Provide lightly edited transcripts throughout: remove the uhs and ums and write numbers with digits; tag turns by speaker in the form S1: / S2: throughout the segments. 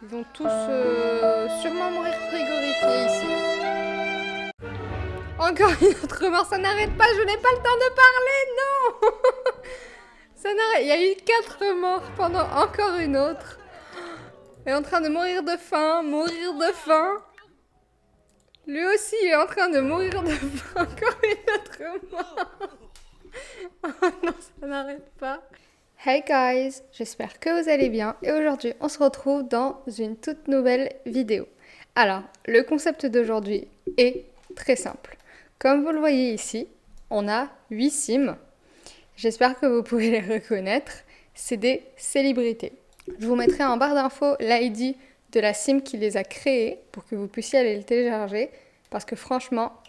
S1: Ils vont tous sûrement mourir frigorifiés ici. Encore une autre mort, ça n'arrête pas, je n'ai pas le temps de parler, non. Ça n'arrête, il y a eu 4 morts pendant encore une autre. Elle est en train de mourir de faim, mourir de faim. Lui aussi il est en train de mourir de faim, encore une autre mort. Oh non, ça n'arrête pas. Hey guys, j'espère que vous allez bien et aujourd'hui on se retrouve dans une toute nouvelle vidéo. Alors, le concept d'aujourd'hui est très simple. Comme vous le voyez ici, on a 8 sims. J'espère que vous pouvez les reconnaître. C'est des célébrités. Je vous mettrai en barre d'infos l'ID de la sim qui les a créés pour que vous puissiez aller le télécharger parce que franchement,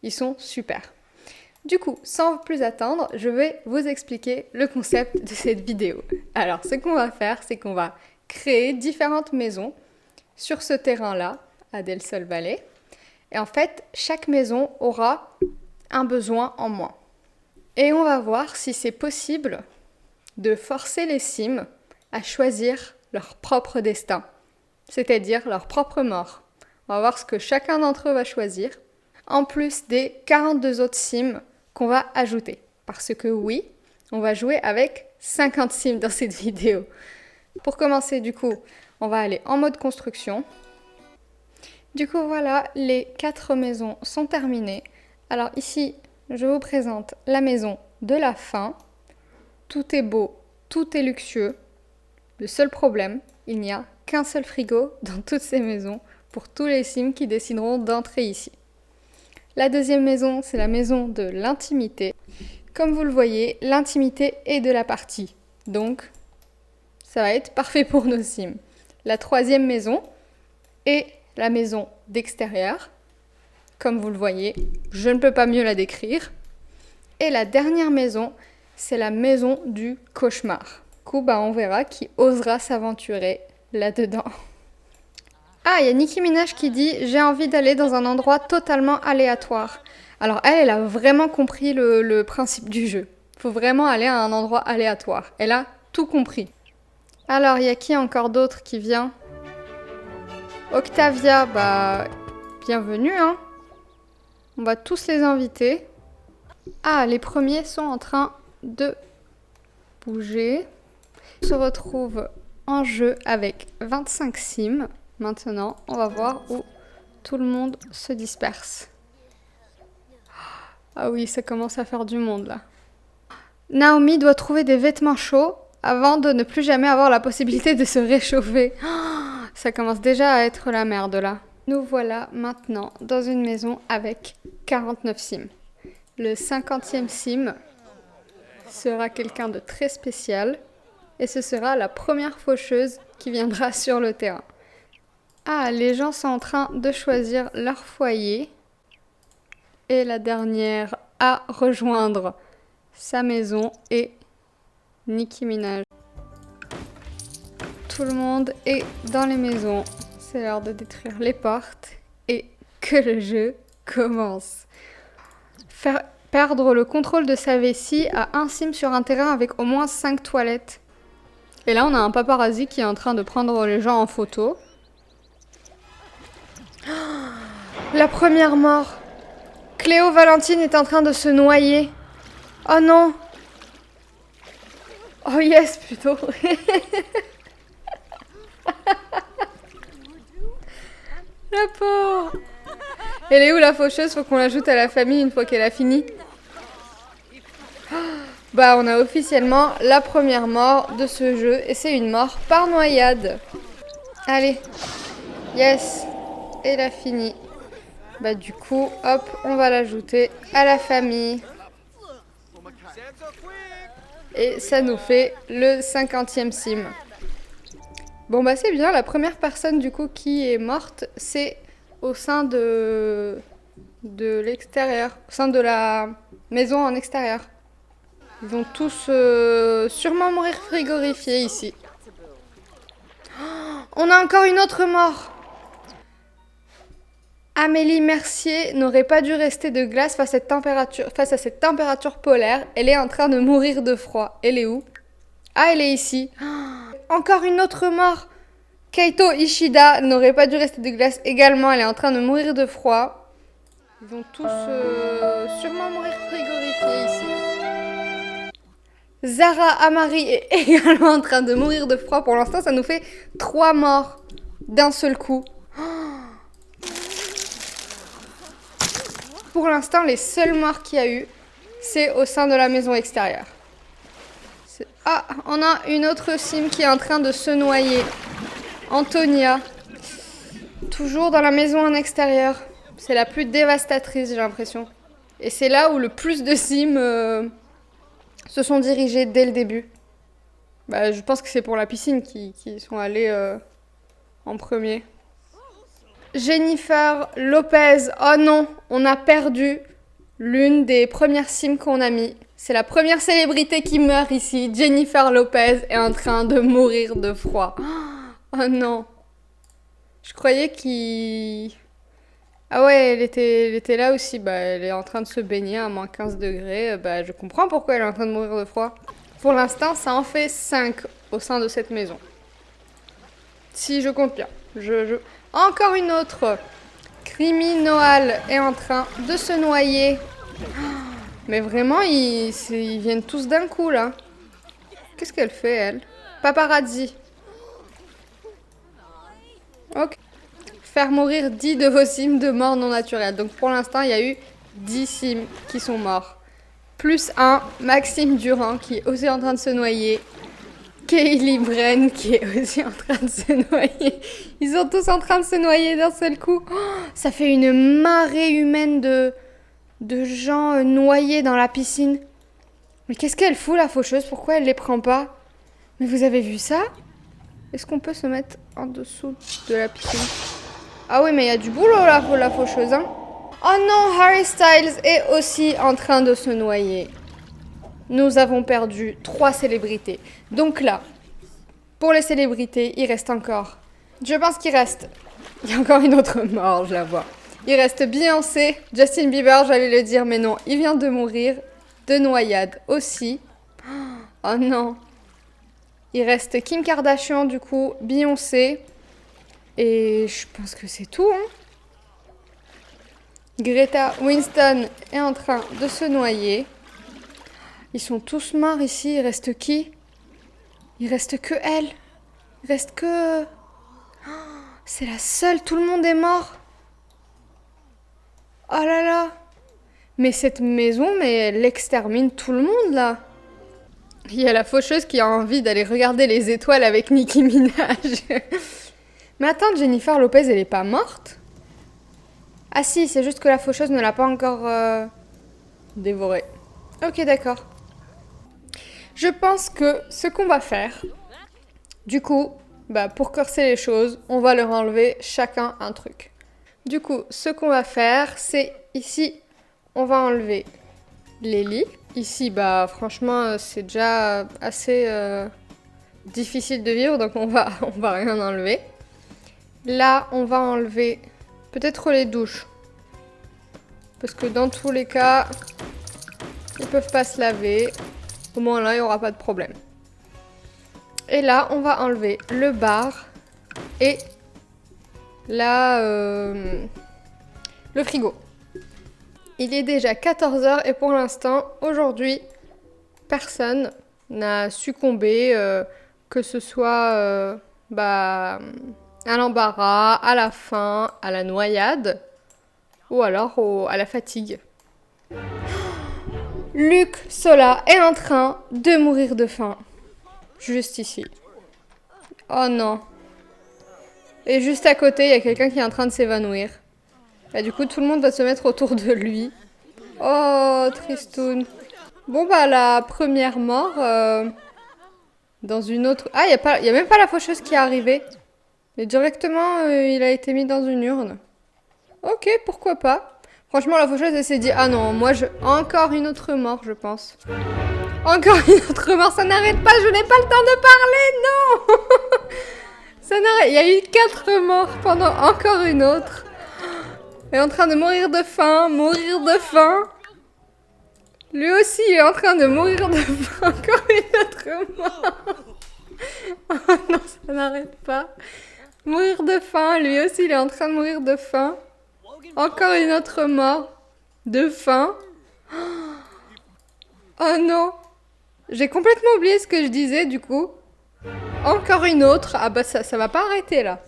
S1: ils sont super. Du coup, sans plus attendre, je vais vous expliquer le concept de cette vidéo. Alors, ce qu'on va faire, c'est qu'on va créer différentes maisons sur ce terrain-là, à Del Sol Valley. Et en fait, chaque maison aura un besoin en moins. Et on va voir si c'est possible de forcer les sims à choisir leur propre destin, c'est-à-dire leur propre mort. On va voir ce que chacun d'entre eux va choisir, en plus des 42 autres sims qu'on va ajouter. Parce que oui, on va jouer avec 50 sims dans cette vidéo. Pour commencer, du coup, on va aller en mode construction. Du coup, voilà, les 4 maisons sont terminées. Alors ici, je vous présente la maison de la fin. Tout est beau, tout est luxueux. Le seul problème, il n'y a qu'un seul frigo dans toutes ces maisons pour tous les sims qui décideront d'entrer ici. La deuxième maison, c'est la maison de l'intimité. Comme vous le voyez, l'intimité est de la partie. Donc, ça va être parfait pour nos sims. La troisième maison est la maison d'extérieur. Comme vous le voyez, je ne peux pas mieux la décrire. Et la dernière maison, c'est la maison du cauchemar. Du coup, on verra qui osera s'aventurer là-dedans. Ah, il y a Nicki Minaj qui dit « J'ai envie d'aller dans un endroit totalement aléatoire ». Alors elle a vraiment compris le principe du jeu. Il faut vraiment aller à un endroit aléatoire. Elle a tout compris. Alors, il y a qui encore d'autre qui vient? Octavia, bienvenue, hein. On va tous les inviter. Ah, les premiers sont en train de bouger. On se retrouve en jeu avec 25 sims. Maintenant, on va voir où tout le monde se disperse. Ah oui, ça commence à faire du monde là. Naomi doit trouver des vêtements chauds avant de ne plus jamais avoir la possibilité de se réchauffer. Ça commence déjà à être la merde là. Nous voilà maintenant dans une maison avec 49 sims. Le 50e sim sera quelqu'un de très spécial et ce sera la première faucheuse qui viendra sur le terrain. Ah, les gens sont en train de choisir leur foyer. Et la dernière à rejoindre sa maison est Nicki Minaj. Tout le monde est dans les maisons. C'est l'heure de détruire les portes et que le jeu commence. Faire perdre le contrôle de sa vessie à un sim sur un terrain avec au moins 5 toilettes. Et là, on a un paparazzi qui est en train de prendre les gens en photo. La première mort. Cléo Valentine est en train de se noyer. Oh non. Oh yes, plutôt. La pauvre. Elle est où la faucheuse? Faut qu'on l'ajoute à la famille une fois qu'elle a fini. On a officiellement la première mort de ce jeu. Et c'est une mort par noyade. Allez. Yes. Elle a fini. Du coup, hop, on va l'ajouter à la famille. Et ça nous fait le 50e sim. C'est bien, la première personne du coup qui est morte, c'est au sein de l'extérieur, au sein de la maison en extérieur. Ils vont tous sûrement mourir frigorifiés ici. Oh, on a encore une autre mort. Amélie Mercier n'aurait pas dû rester de glace face à cette température polaire. Elle est en train de mourir de froid. Elle est où? Ah, elle est ici. Oh, encore une autre mort. Kaito Ishida n'aurait pas dû rester de glace également, elle est en train de mourir de froid. Ils vont tous sûrement mourir frigorifiés ici. Zara Amari est également en train de mourir de froid. Pour l'instant, ça nous fait 3 morts d'un seul coup. Pour l'instant, les seuls morts qu'il y a eu, c'est au sein de la maison extérieure. Ah, on a une autre sim qui est en train de se noyer. Antonia. Toujours dans la maison en extérieur. C'est la plus dévastatrice, j'ai l'impression. Et c'est là où le plus de sims se sont dirigés dès le début. Bah, je pense que c'est pour la piscine qui sont allés en premier. Jennifer Lopez. Oh non, on a perdu l'une des premières sims qu'on a mis. C'est la première célébrité qui meurt ici. Jennifer Lopez est en train de mourir de froid. Oh non. Je croyais qu'il... Ah ouais, elle était là aussi. Bah, elle est en train de se baigner à moins 15 degrés. Bah, je comprends pourquoi elle est en train de mourir de froid. Pour l'instant, ça en fait 5 au sein de cette maison. Si je compte bien. Encore une autre. Criminal est en train de se noyer. Mais vraiment, ils viennent tous d'un coup, là. Qu'est-ce qu'elle fait, elle? Paparazzi. Ok. Faire mourir 10 de vos sims de mort non naturelle. Donc pour l'instant, il y a eu 10 sims qui sont morts. Plus un, Maxime Durand, qui est aussi en train de se noyer. Kaylee Bren, qui est aussi en train de se noyer. Ils sont tous en train de se noyer d'un seul coup. Oh, ça fait une marée humaine de gens noyés dans la piscine. Mais qu'est-ce qu'elle fout, la faucheuse? Pourquoi elle les prend pas? Mais vous avez vu ça? Est-ce qu'on peut se mettre en dessous de la piscine? Ah oui, mais il y a du boulot là, pour la faucheuse, hein. Oh non, Harry Styles est aussi en train de se noyer. Nous avons perdu 3 célébrités. Donc là, pour les célébrités, il reste encore... Je pense qu'il reste... Il y a encore une autre mort, je la vois. Il reste Beyoncé, Justin Bieber, j'allais le dire, mais non, il vient de mourir de noyade aussi. Oh non. Il reste Kim Kardashian, du coup, Beyoncé. Et je pense que c'est tout, hein. Greta Winston est en train de se noyer. Ils sont tous morts ici. Il reste qui? Il reste que elle. Il reste que... C'est la seule. Tout le monde est mort. Oh là là. Mais cette maison, mais elle extermine tout le monde, là. Il y a la faucheuse qui a envie d'aller regarder les étoiles avec Nicki Minaj. Mais attends, Jennifer Lopez, elle est pas morte? Ah si, c'est juste que la faucheuse ne l'a pas encore dévorée. Ok, d'accord. Je pense que ce qu'on va faire, du coup, bah, pour corser les choses, on va leur enlever chacun un truc. Du coup, ce qu'on va faire, c'est ici, on va enlever les lits. Ici, bah franchement, c'est déjà assez difficile de vivre, donc on va rien enlever. Là, on va enlever peut-être les douches. Parce que dans tous les cas, ils peuvent pas se laver. Au moins là, il n'y aura pas de problème. Et là, on va enlever le bar et là, le frigo. Il est déjà 14 h et pour l'instant, aujourd'hui, personne n'a succombé, que ce soit à l'embarras, à la faim, à la noyade ou alors à la fatigue. Luc Sola est en train de mourir de faim. Juste ici. Oh non. Et juste à côté, il y a quelqu'un qui est en train de s'évanouir. Et du coup, tout le monde va se mettre autour de lui. Oh, tristoun. Bon, bah, la première mort... dans une autre... Ah, il y a même pas la faucheuse qui est arrivée. Mais directement, il a été mis dans une urne. Ok, pourquoi pas. Franchement, la faucheuse, elle s'est dit... Ah non, moi, encore une autre mort, je pense. Encore une autre mort, ça n'arrête pas, je n'ai pas le temps de parler, non. Ça n'arrête... Il y a eu 4 morts pendant encore une autre. Elle est en train de mourir de faim, Lui aussi est en train de mourir de faim, encore une autre mort. Oh non, ça n'arrête pas. Mourir de faim, lui aussi il est en train de mourir de faim. Encore une autre mort. De faim. Oh non. J'ai complètement oublié ce que je disais du coup. Encore une autre. Ah bah ça va pas arrêter là.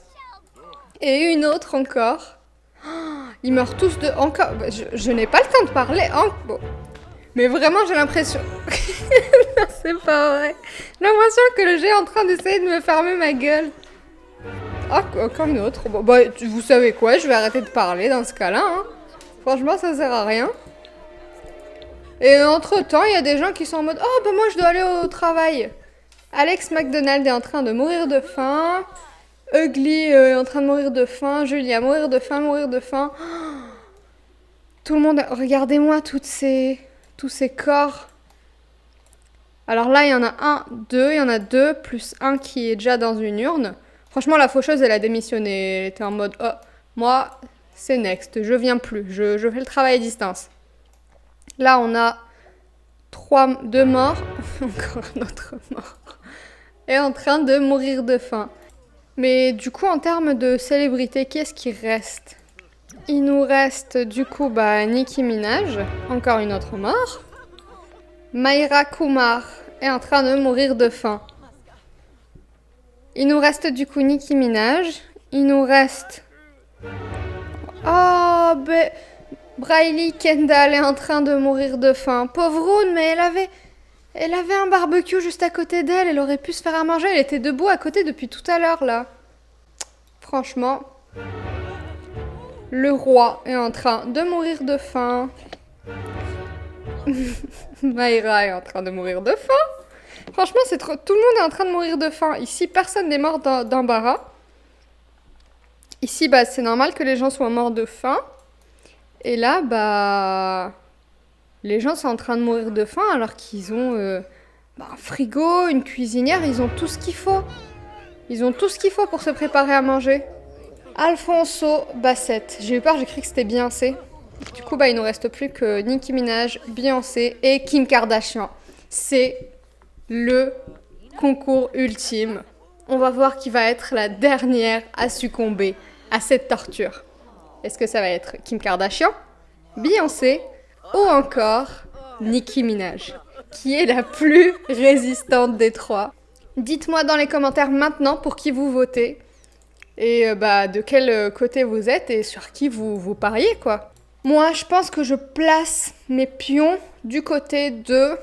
S1: Et une autre encore. Ils meurent tous de... Encore... Bah, je n'ai pas le temps de parler. Bon. Mais vraiment j'ai l'impression... Non, c'est pas vrai. J'ai l'impression que le jeu est en train d'essayer de me fermer ma gueule. Ah, encore une autre. Bon, bah, vous savez quoi, je vais arrêter de parler dans ce cas-là. Hein. Franchement, ça sert à rien. Et entre-temps, il y a des gens qui sont en mode « Oh, bah moi, je dois aller au travail. » Alex McDonald est en train de mourir de faim. Ugly est en train de mourir de faim. Julia, mourir de faim, mourir de faim. Tout le monde... Regardez-moi tous ces corps. Alors là, il y en a un, deux. Il y en a deux, plus un qui est déjà dans une urne. Franchement, la faucheuse, elle a démissionné. Elle était en mode « Oh, moi, c'est next. Je viens plus. Je fais le travail à distance. » Là, on a deux morts. Encore un autre mort. Et en train de mourir de faim. Mais du coup, en termes de célébrité, qu'est-ce qui reste? Il nous reste du coup Nicki Minaj. Encore une autre mort. Mayra Kumar est en train de mourir de faim. Il nous reste du coup Nicki Minaj. Il nous reste... Oh, Briley Kendall est en train de mourir de faim. Pauvre Rune, mais elle avait un barbecue juste à côté d'elle. Elle aurait pu se faire à manger. Elle était debout à côté depuis tout à l'heure, là. Franchement, le roi est en train de mourir de faim. Mayra est en train de mourir de faim. Franchement, c'est trop... Tout le monde est en train de mourir de faim. Ici, personne n'est mort d'embarras. Ici, c'est normal que les gens soient morts de faim. Et là, les gens sont en train de mourir de faim alors qu'ils ont un frigo, une cuisinière, ils ont tout ce qu'il faut. Ils ont tout ce qu'il faut pour se préparer à manger. Alfonso Bassett. J'ai eu peur, j'ai cru que c'était Beyoncé. Du coup, il nous reste plus que Nicki Minaj, Beyoncé et Kim Kardashian. C'est le concours ultime. On va voir qui va être la dernière à succomber à cette torture. Est-ce que ça va être Kim Kardashian, Beyoncé ou encore Nicki Minaj, qui est la plus résistante des trois? Dites-moi dans les commentaires maintenant pour qui vous votez et de quel côté vous êtes et sur qui vous pariez, quoi. Moi, je pense que je place mes pions du côté de...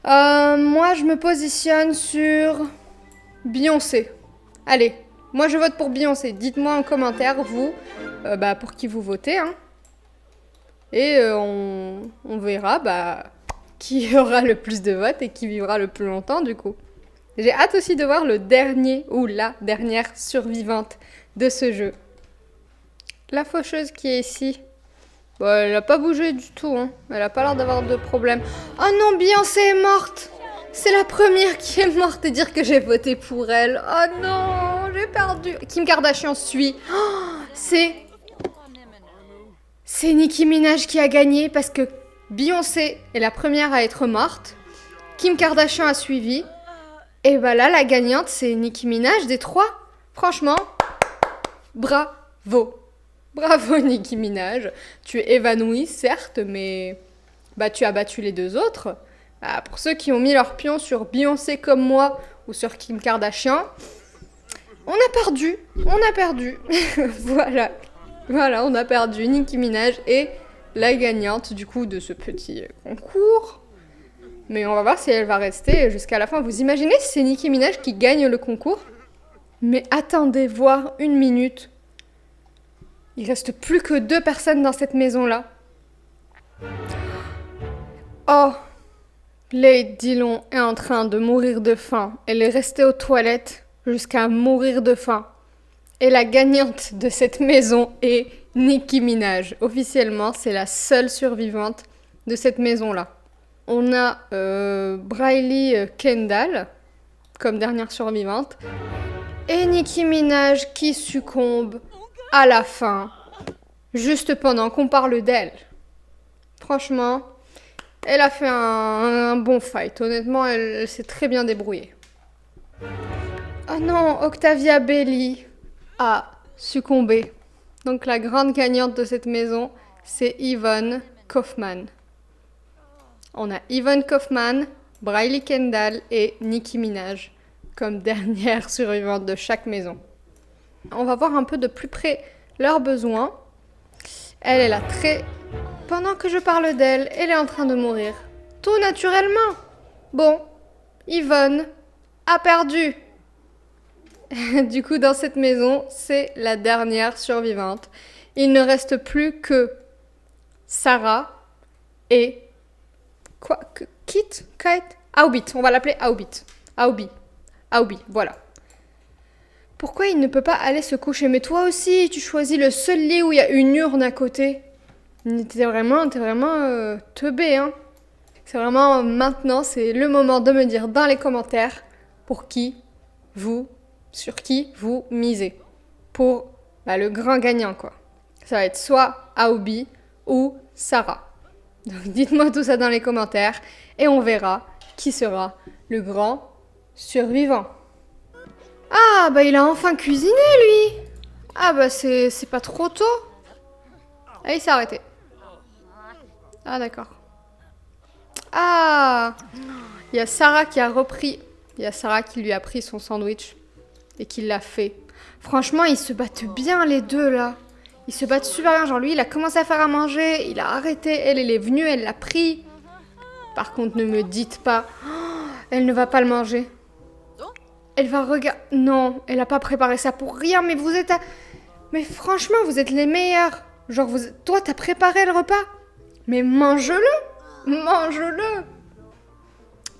S1: moi, je me positionne sur Beyoncé. Allez, moi je vote pour Beyoncé. Dites-moi en commentaire, vous, pour qui vous votez. Hein. Et on verra qui aura le plus de votes et qui vivra le plus longtemps, du coup. J'ai hâte aussi de voir le dernier ou la dernière survivante de ce jeu. La faucheuse qui est ici. Elle n'a pas bougé du tout. Hein. Elle n'a pas l'air d'avoir de problème. Oh non, Beyoncé est morte. C'est la première qui est morte et dire que j'ai voté pour elle. Oh non, j'ai perdu. Kim Kardashian suit. Oh, c'est Nicki Minaj qui a gagné parce que Beyoncé est la première à être morte. Kim Kardashian a suivi. Et là, la gagnante, c'est Nicki Minaj des trois. Franchement, bravo. Bravo Nicki Minaj. Tu es évanouie, certes, mais tu as battu les deux autres. Pour ceux qui ont mis leur pion sur Beyoncé comme moi ou sur Kim Kardashian, on a perdu. Voilà, on a perdu. Nicki Minaj est la gagnante du coup de ce petit concours. Mais on va voir si elle va rester jusqu'à la fin. Vous imaginez si c'est Nicki Minaj qui gagne le concours? Mais attendez voir une minute. Il reste plus que 2 personnes dans cette maison-là. Oh, Lady Dillon est en train de mourir de faim. Elle est restée aux toilettes jusqu'à mourir de faim. Et la gagnante de cette maison est Nicki Minaj. Officiellement, c'est la seule survivante de cette maison-là. On a Briley Kendall comme dernière survivante. Et Nicki Minaj qui succombe à la fin, juste pendant qu'on parle d'elle. Franchement, elle a fait un bon fight. Honnêtement, elle s'est très bien débrouillée. Oh non, Octavia Belli a succombé. Donc la grande gagnante de cette maison, c'est Yvonne Kaufman. On a Yvonne Kaufman, Briley Kendall et Nicki Minaj comme dernière survivante de chaque maison. On va voir un peu de plus près leurs besoins. Elle est là très... Pendant que je parle d'elle, elle est en train de mourir. Tout naturellement. Bon, Yvonne a perdu. Du coup, dans cette maison, c'est la dernière survivante. Il ne reste plus que Sarah et... Quoi? Kit? Kite? Aubit. On va l'appeler Aubit. Aubie, voilà. Pourquoi il ne peut pas aller se coucher? Mais toi aussi, tu choisis le seul lit où il y a une urne à côté. T'es vraiment teubé, hein. C'est vraiment maintenant, c'est le moment de me dire dans les commentaires sur qui vous misez. Pour le grand gagnant, quoi. Ça va être soit Aobi ou Sarah. Donc dites-moi tout ça dans les commentaires et on verra qui sera le grand survivant. Ah, bah il a enfin cuisiné, lui. Ah, bah c'est pas trop tôt. Ah, il s'est arrêté. Ah, d'accord. Ah, il y a Sarah qui a repris. Il y a Sarah qui lui a pris son sandwich et qui l'a fait. Franchement, ils se battent bien, les deux, là. Ils se battent super bien. Genre, lui, il a commencé à faire à manger. Il a arrêté. Elle est venue. Elle l'a pris. Par contre, ne me dites pas. Oh, elle ne va pas le manger. Elle va regarder... Non, elle a pas préparé ça pour rien. Mais vous êtes... Mais franchement, vous êtes les meilleurs. Genre, toi, t'as préparé le repas. Mais mange-le. Mange-le.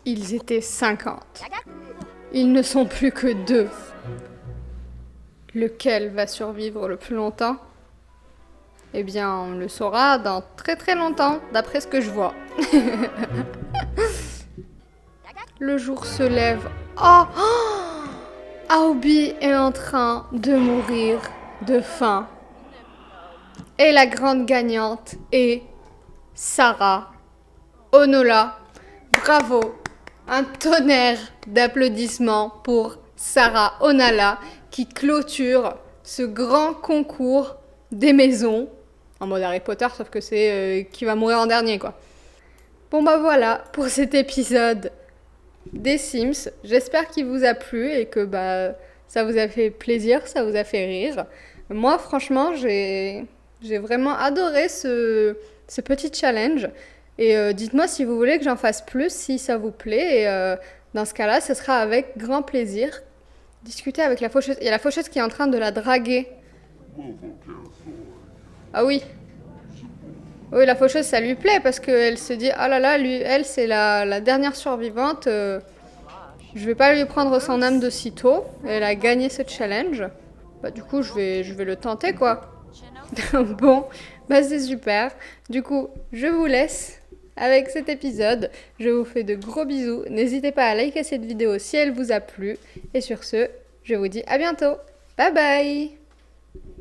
S1: Ils étaient 50. Ils ne sont plus que 2. Lequel va survivre le plus longtemps? Eh bien, on le saura dans très très longtemps, d'après ce que je vois. Le jour se lève. Oh, Aobi est en train de mourir de faim. Et la grande gagnante est Sarah Onola. Bravo! Un tonnerre d'applaudissements pour Sarah Onala qui clôture ce grand concours des maisons. En mode Harry Potter, sauf que c'est qui va mourir en dernier, quoi. Bon bah voilà pour cet épisode des Sims. J'espère qu'il vous a plu et que ça vous a fait plaisir, ça vous a fait rire. Moi, franchement, j'ai vraiment adoré ce petit challenge. Et dites-moi si vous voulez que j'en fasse plus, si ça vous plaît. Et dans ce cas-là, ce sera avec grand plaisir. Discuter avec la faucheuse. Il y a la faucheuse qui est en train de la draguer. Ah oui. Oui, la faucheuse, ça lui plaît parce qu'elle se dit, ah là là, elle, c'est la dernière survivante. Je vais pas lui prendre son âme de sitôt. Elle a gagné ce challenge. Bah du coup, je vais le tenter, quoi. Bon, c'est super. Du coup, je vous laisse avec cet épisode. Je vous fais de gros bisous. N'hésitez pas à liker cette vidéo si elle vous a plu. Et sur ce, je vous dis à bientôt. Bye bye!